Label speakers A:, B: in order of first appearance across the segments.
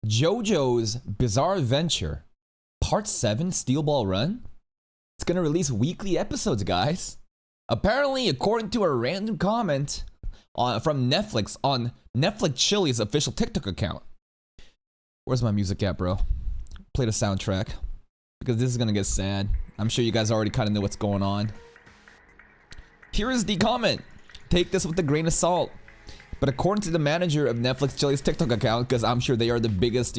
A: JoJo's Bizarre Adventure Part 7 Steel Ball Run? It's gonna release weekly episodes, guys. Apparently, according to a random comment from Netflix on Netflix Chili's official TikTok account. Where's my music at, bro? Play the soundtrack. Because this is gonna get sad. I'm sure you guys already kind of know what's going on. Here is the comment. Take this with a grain of salt. But according to the manager of Netflix Chili's TikTok account, because I'm sure they are the biggest,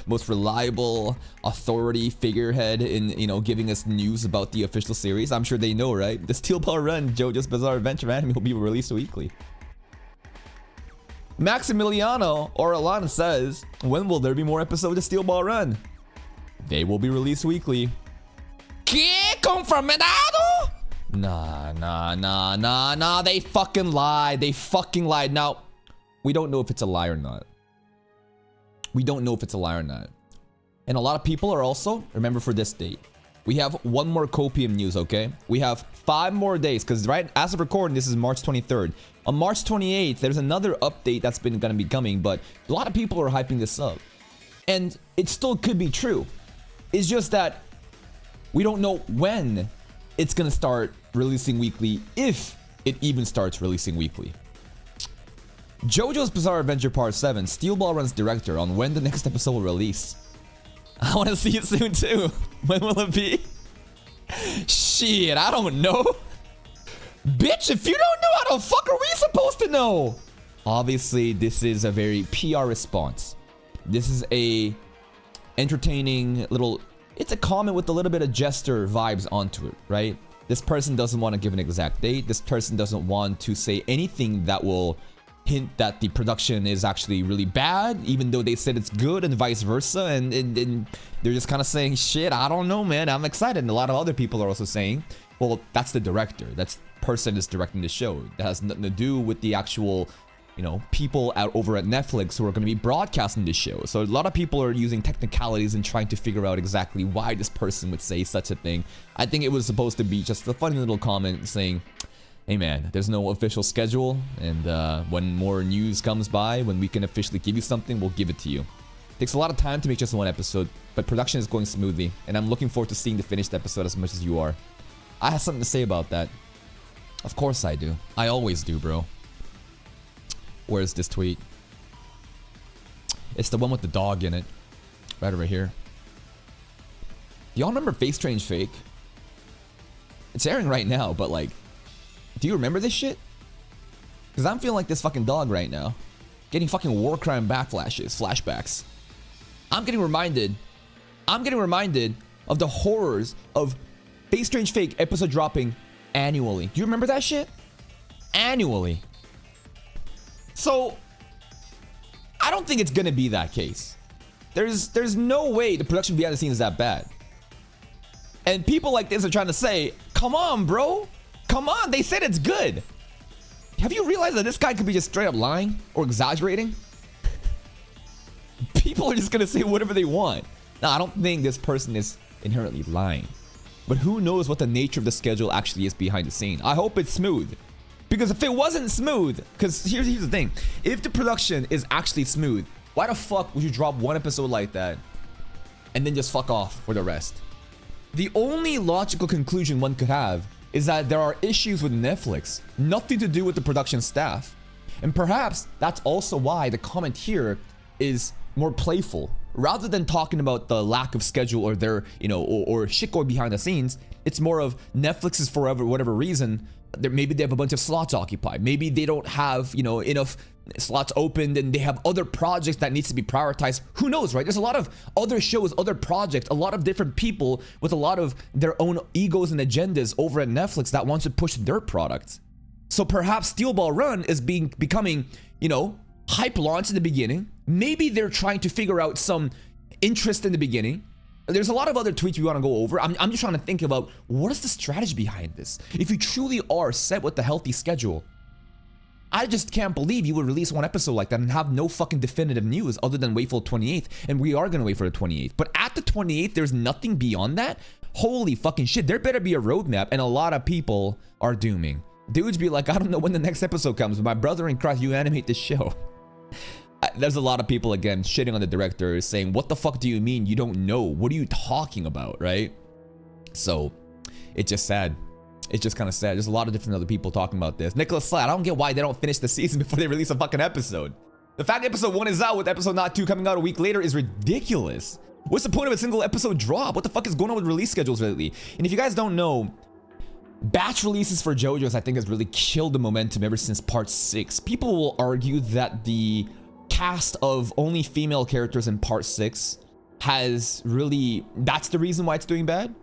A: most reliable authority figurehead in, giving us news about the official series. I'm sure they know, right? The Steel Ball Run JoJo's Bizarre Adventure anime will be released weekly. Maximiliano Orellana says, when will there be more episodes of Steel Ball Run? They will be released weekly. ¿Qué confirmado? Nah. They fucking lied. They fucking lied. Now, we don't know if it's a lie or not. And a lot of people are also, remember for this date, we have one more copium news, okay? We have 5 more days, because right as of recording, this is March 23rd. On March 28th, there's another update that's gonna be coming, but a lot of people are hyping this up. And it still could be true. It's just that we don't know when it's gonna start releasing weekly, if it even starts releasing weekly. JoJo's Bizarre Adventure Part 7, Steel Ball Run's director on when the next episode will release. I want to see it soon too. When will it be? Shit, I don't know. Bitch, if you don't know, how the fuck are we supposed to know? Obviously, this is a very PR response. This is a entertaining little... It's a comment with a little bit of jester vibes onto it, right? This person doesn't want to give an exact date. This person doesn't want to say anything that will hint that the production is actually really bad, even though they said it's good, and vice versa. And they're just kind of saying, shit, I don't know, man. I'm excited. And a lot of other people are also saying, well, that's the director. That's person is directing the show. That has nothing to do with the actual... people over at Netflix who are going to be broadcasting this show. So a lot of people are using technicalities and trying to figure out exactly why this person would say such a thing. I think it was supposed to be just a funny little comment saying, hey man, there's no official schedule, and when more news comes by, when we can officially give you something, we'll give it to you. It takes a lot of time to make just one episode, but production is going smoothly, and I'm looking forward to seeing the finished episode as much as you are. I have something to say about that. Of course I do. I always do, bro. Where's this tweet? It's the one with the dog in it. Right over here. Y'all remember Face Strange Fake? It's airing right now, but like, do you remember this shit? Because I'm feeling like this fucking dog right now. Getting fucking war crime flashbacks. I'm getting reminded of the horrors of Face Strange Fake episode dropping annually. Do you remember that shit? Annually. So, I don't think it's gonna be that case. There's no way the production behind the scenes is that bad. And people like this are trying to say, come on, bro. Come on, they said it's good. Have you realized that this guy could be just straight up lying or exaggerating? People are just gonna say whatever they want. Now, I don't think this person is inherently lying. But who knows what the nature of the schedule actually is behind the scene. I hope it's smooth. Because if it wasn't smooth, because here's the thing. If the production is actually smooth, why the fuck would you drop one episode like that and then just fuck off for the rest? The only logical conclusion one could have is that there are issues with Netflix, nothing to do with the production staff. And perhaps that's also why the comment here is more playful. Rather than talking about the lack of schedule or their, or shit going behind the scenes, it's more of Netflix is for whatever reason, maybe they have a bunch of slots occupied. Maybe they don't have, enough slots opened and they have other projects that needs to be prioritized. Who knows, right? There's a lot of other shows, other projects, a lot of different people with a lot of their own egos and agendas over at Netflix that wants to push their products. So perhaps Steel Ball Run is becoming, hype launch in the beginning. Maybe they're trying to figure out some interest in the beginning. There's a lot of other tweets we want to go over. I'm just trying to think about what is the strategy behind this. If you truly are set with the healthy schedule, I just can't believe you would release one episode like that and have no fucking definitive news other than wait for the 28th. And we are going to wait for the 28th. But at the 28th, there's nothing beyond that. Holy fucking shit. There better be a roadmap, and a lot of people are dooming. Dudes be like, I don't know when the next episode comes. My brother in Christ, you animate this show. There's a lot of people again shitting on the director, saying, what the fuck do you mean you don't know? What are you talking about, right? So it's just sad. It's just kind of sad. There's a lot of different other people talking about this. Nicholas Slat, I don't get why they don't finish the season before they release a fucking episode. The fact episode 1 is out with episode not 2 coming out a week later is ridiculous. What's the point of a single episode drop? What the fuck is going on with release schedules lately? And if you guys don't know, batch releases for JoJo's I think has really killed the momentum ever since part 6. People will argue that the cast of only female characters in part 6 has really, that's the reason why it's doing bad.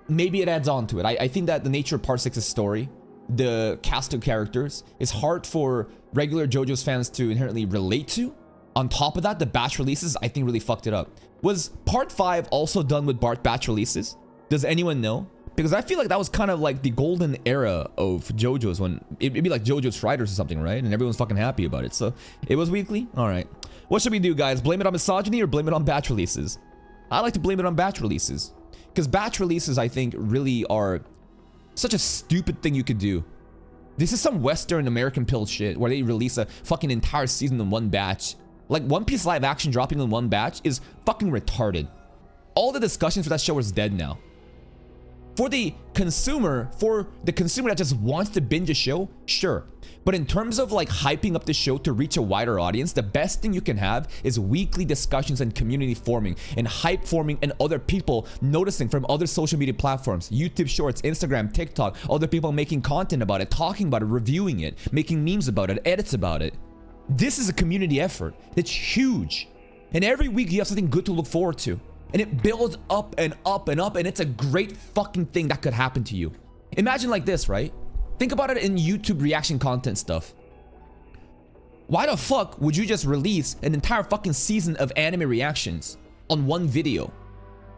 A: Maybe it adds on to it. I think that the nature of part 6's story, the cast of characters, is hard for regular JoJo's fans to inherently relate to. On top of that, the batch releases I think really fucked it up. Was part 5 also done with batch releases? Does anyone know? Because I feel like that was kind of like the golden era of JoJo's, when it'd be like JoJo's Fridays or something, right? And everyone's fucking happy about it. So it was weekly. All right, what should we do, guys? Blame it on misogyny or blame it on batch releases? I like to blame it on batch releases, because batch releases I think really are such a stupid thing you could do. This is some Western American pill shit where they release a fucking entire season in one batch. Like One Piece live action dropping in one batch is fucking retarded. All the discussions for that show is dead now. For the consumer that just wants to binge a show, sure. But in terms of like hyping up the show to reach a wider audience, the best thing you can have is weekly discussions and community forming and hype forming and other people noticing from other social media platforms, YouTube Shorts, Instagram, TikTok, other people making content about it, talking about it, reviewing it, making memes about it, edits about it. This is a community effort that's huge. And every week you have something good to look forward to. And it builds up and up and up, and it's a great fucking thing that could happen to you. Imagine like this, right? Think about it in YouTube reaction content stuff. Why the fuck would you just release an entire fucking season of anime reactions on one video?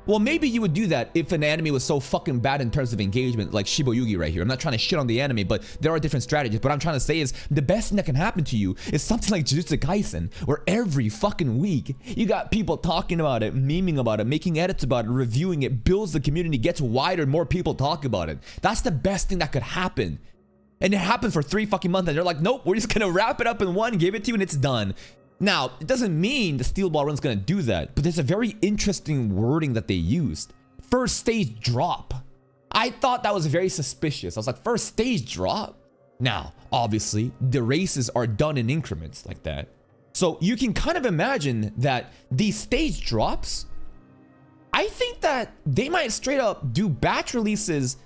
A: Well, maybe you would do that if an anime was so fucking bad in terms of engagement, like Shiba Yugi right here. I'm not trying to shit on the anime, but there are different strategies. What I'm trying to say is the best thing that can happen to you is something like Jujutsu Kaisen, where every fucking week you got people talking about it, memeing about it, making edits about it, reviewing it, builds the community, gets wider, more people talk about it. That's the best thing that could happen. And it happened for 3 fucking months, and they're like, nope, we're just gonna wrap it up in one, give it to you, and it's done. Now, it doesn't mean the Steel Ball Run's gonna do that, but there's a very interesting wording that they used. First stage drop. I thought that was very suspicious. I was like, first stage drop? Now, obviously, the races are done in increments like that. So you can kind of imagine that these stage drops, I think that they might straight up do batch releases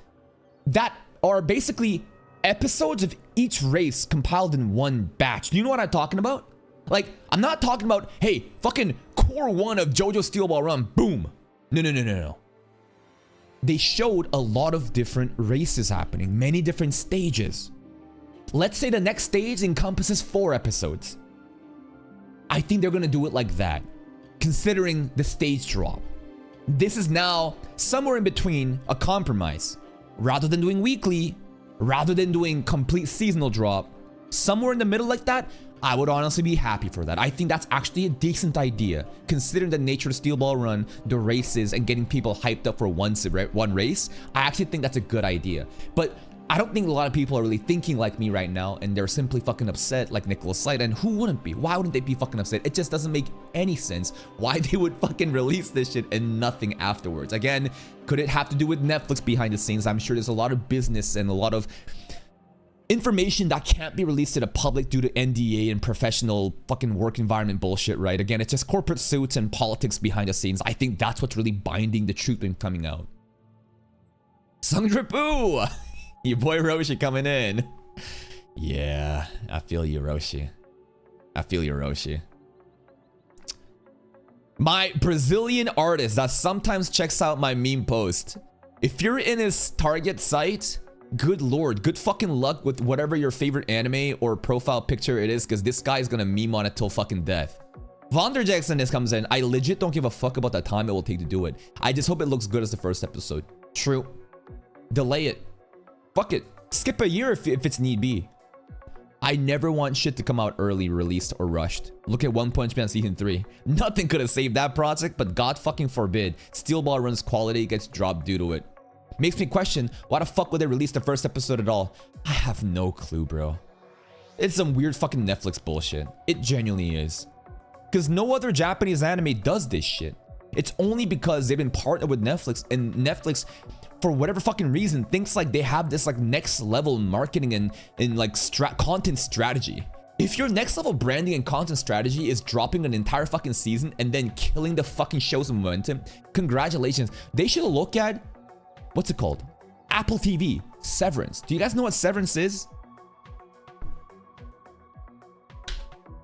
A: that are basically episodes of each race compiled in one batch. Do you know what I'm talking about? Like, I'm not talking about, hey, fucking core 1 of JoJo Steel Ball Run, boom. No. They showed a lot of different races happening, many different stages. Let's say the next stage encompasses 4 episodes. I think they're gonna do it like that, considering the stage drop. This is now somewhere in between a compromise. Rather than doing weekly, rather than doing complete seasonal drop, somewhere in the middle like that, I would honestly be happy for that. I think that's actually a decent idea, considering the nature of Steel Ball Run, the races, and getting people hyped up for one race. I actually think that's a good idea. But I don't think a lot of people are really thinking like me right now, and they're simply fucking upset like Nicholas Light. And who wouldn't be? Why wouldn't they be fucking upset? It just doesn't make any sense why they would fucking release this shit and nothing afterwards. Again, could it have to do with Netflix behind the scenes? I'm sure there's a lot of business and a lot of information that can't be released to the public due to NDA and professional fucking work environment bullshit, right? Again, it's just corporate suits and politics behind the scenes. I think that's what's really binding the truth in coming out. Sung Dripu! Your boy Roshi coming in. Yeah, I feel you, Roshi. I feel you, Roshi. My Brazilian artist that sometimes checks out my meme post. If you're in his target site, good lord, good fucking luck with whatever your favorite anime or profile picture it is, because this guy's gonna meme on it till fucking death. Vonder Jackson comes in. I legit don't give a fuck about the time it will take to do it. I just hope it looks good as the first episode. True. Delay it. Fuck it. Skip a year if it's need be. I never want shit to come out early, released, or rushed. Look at One Punch Man Season 3. Nothing could have saved that project, but God fucking forbid, Steel Ball Run's quality gets dropped due to it. Makes me question, why the fuck would they release the first episode at all? I have no clue, bro. It's some weird fucking Netflix bullshit. It genuinely is. Because no other Japanese anime does this shit. It's only because they've been partnered with Netflix, and Netflix, for whatever fucking reason, thinks like they have this like next level marketing and like content strategy. If your next level branding and content strategy is dropping an entire fucking season and then killing the fucking show's momentum, congratulations. They should look at, what's it called? Apple TV, Severance. Do you guys know what Severance is?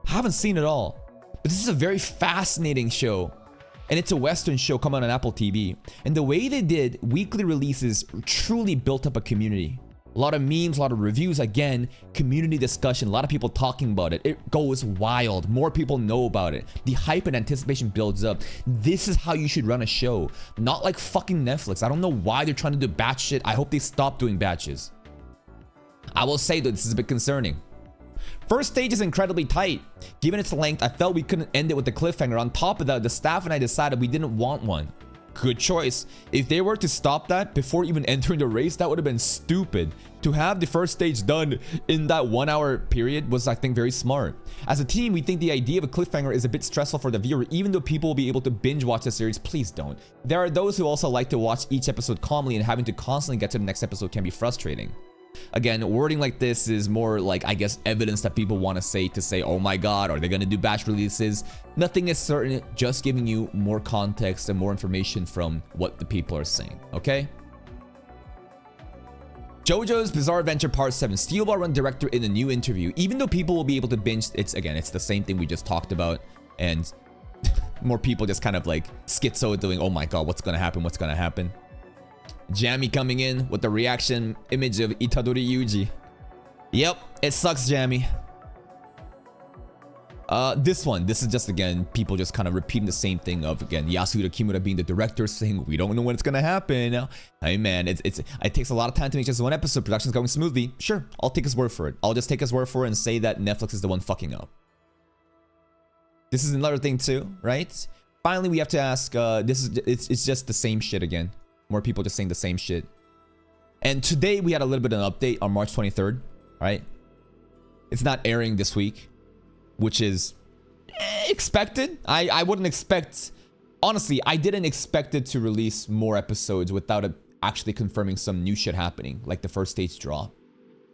A: I haven't seen it all. But this is a very fascinating show. And it's a Western show coming on Apple TV. And the way they did weekly releases truly built up a community. A lot of memes, a lot of reviews, again, community discussion, a lot of people talking about it. It goes wild. More people know about it. The hype and anticipation builds up. This is how you should run a show. Not like fucking Netflix. I don't know why they're trying to do batch shit. I hope they stop doing batches. I will say that this is a bit concerning. First stage is incredibly tight. Given its length, I felt we couldn't end it with a cliffhanger. On top of that, the staff and I decided we didn't want one. Good choice. If they were to stop that before even entering the race, that would have been stupid. To have the first stage done in that 1 hour period was, I think, very smart. As a team, we think the idea of a cliffhanger is a bit stressful for the viewer. Even though people will be able to binge watch the series, please don't. There are those who also like to watch each episode calmly, and having to constantly get to the next episode can be frustrating. Again, wording like this is more like, I guess, evidence that people want to say, oh my god, are they going to do batch releases? Nothing is certain, just giving you more context and more information from what the people are saying, okay? JoJo's Bizarre Adventure Part 7, Steel Ball Run director in a new interview. Even though people will be able to binge, it's the same thing we just talked about, and more people just kind of like schizo doing, oh my god, what's going to happen, what's going to happen? Jammy coming in with the reaction image of Itadori Yuji. Yep, it sucks, Jammy. This is just, again, people just kind of repeating the same thing of, again, Yasuda Kimura being the director saying, we don't know when it's gonna happen. Hey man, it takes a lot of time to make just one episode. Production's going smoothly. Sure, I'll take his word for it. I'll just take his word for it and say that Netflix is the one fucking up. This is another thing too, right? Finally, we have to ask, it's just the same shit again. More people just saying the same shit. And today we had a little bit of an update on March 23rd, right? It's not airing this week, which is expected. I wouldn't expect, honestly, I didn't expect it to release more episodes without it actually confirming some new shit happening, like the first stage drop,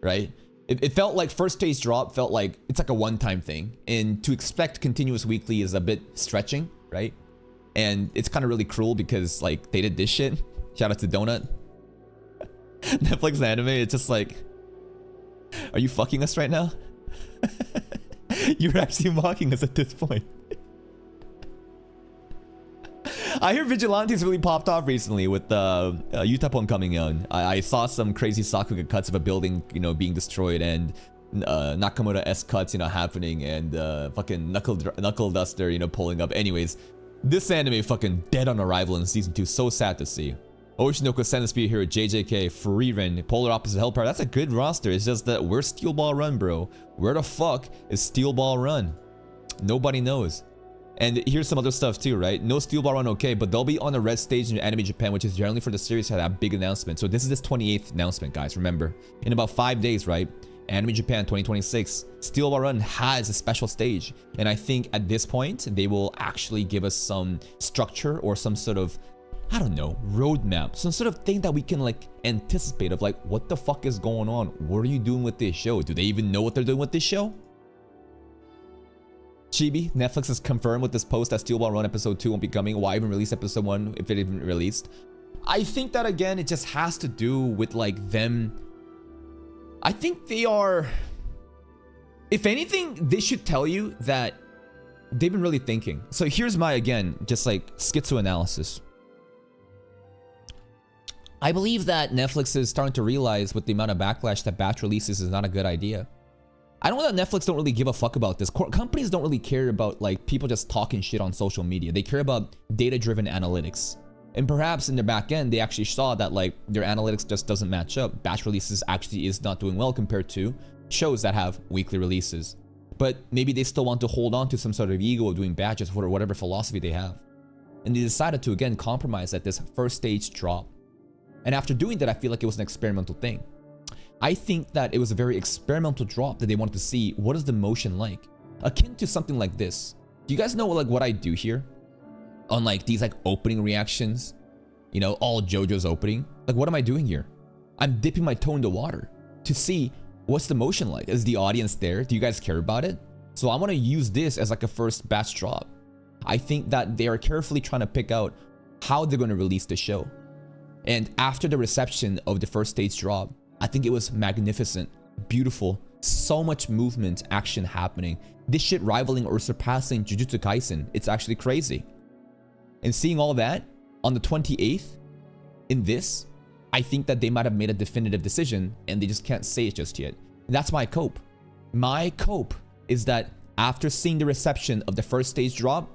A: right? It felt like first stage drop felt like it's like a one-time thing, and to expect continuous weekly is a bit stretching, right? And it's kind of really cruel because like they did this shit. Shout out to Donut. Netflix anime, it's just like, are you fucking us right now? You're actually mocking us at this point. I hear Vigilantes really popped off recently with Utapon coming on. I saw some crazy Sakuga cuts of a building, you know, being destroyed, and Nakamura-esque cuts, you know, happening, and fucking Knuckle Duster, you know, pulling up. Anyways, this anime fucking dead on arrival in season 2. So sad to see. Oshinoko Sense here at JJK, Freeren, Polar Opposite Hellpower. That's a good roster. It's just that where's Steel Ball Run, bro? Where the fuck is Steel Ball Run? Nobody knows. And here's some other stuff too, right? No Steel Ball Run, okay, but they'll be on a red stage in Anime Japan, which is generally for the series to have that big announcement. So this is this 28th announcement, guys. Remember, in about 5 days, right? Anime Japan 2026, Steel Ball Run has a special stage. And I think at this point, they will actually give us some structure or some sort of, I don't know, roadmap, some sort of thing that we can like anticipate of like, what the fuck is going on? What are you doing with this show? Do they even know what they're doing with this show? Chibi, Netflix has confirmed with this post that Steel Ball Run episode 2 won't be coming. Why even release episode 1 if it isn't released? I think that again, it just has to do with like them. I think they are, if anything, they should tell you that they've been really thinking. So here's my, again, just like schizo analysis. I believe that Netflix is starting to realize with the amount of backlash that batch releases is not a good idea. I know that Netflix don't really give a fuck about this. Companies don't really care about like people just talking shit on social media. They care about data-driven analytics. And perhaps in their back end, they actually saw that like their analytics just doesn't match up. Batch releases actually is not doing well compared to shows that have weekly releases. But maybe they still want to hold on to some sort of ego of doing batches for whatever philosophy they have. And they decided to again compromise at this first stage drop. And after doing that, I feel like it was an experimental thing. I think that it was a very experimental drop that they wanted to see what is the motion like. Akin to something like this. Do you guys know like what I do here? On like these like opening reactions, you know, all JoJo's opening. Like what am I doing here? I'm dipping my toe in the water to see what's the motion like. Is the audience there? Do you guys care about it? So I want to use this as like a first batch drop. I think that they are carefully trying to pick out how they're going to release the show. And after the reception of the first stage drop, I think it was magnificent, beautiful, so much movement, action happening. This shit rivaling or surpassing Jujutsu Kaisen. It's actually crazy. And seeing all that on the 28th in this, I think that they might have made a definitive decision and they just can't say it just yet. And that's my cope. My cope is that after seeing the reception of the first stage drop,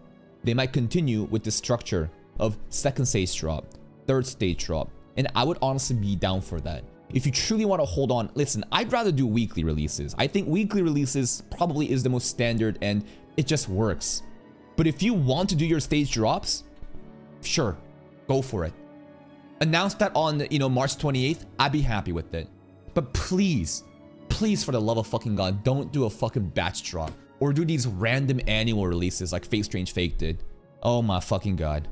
A: they might continue with the structure of second stage drop, third stage drop. And I would honestly be down for that. If you truly want to hold on, listen, I'd rather do weekly releases. I think weekly releases probably is the most standard and it just works. But if you want to do your stage drops, sure, go for it. Announce that on, you know, March 28th, I'd be happy with it. But please, please for the love of fucking God, don't do a fucking batch drop or do these random annual releases like Fate Strange Fake did. Oh my fucking God.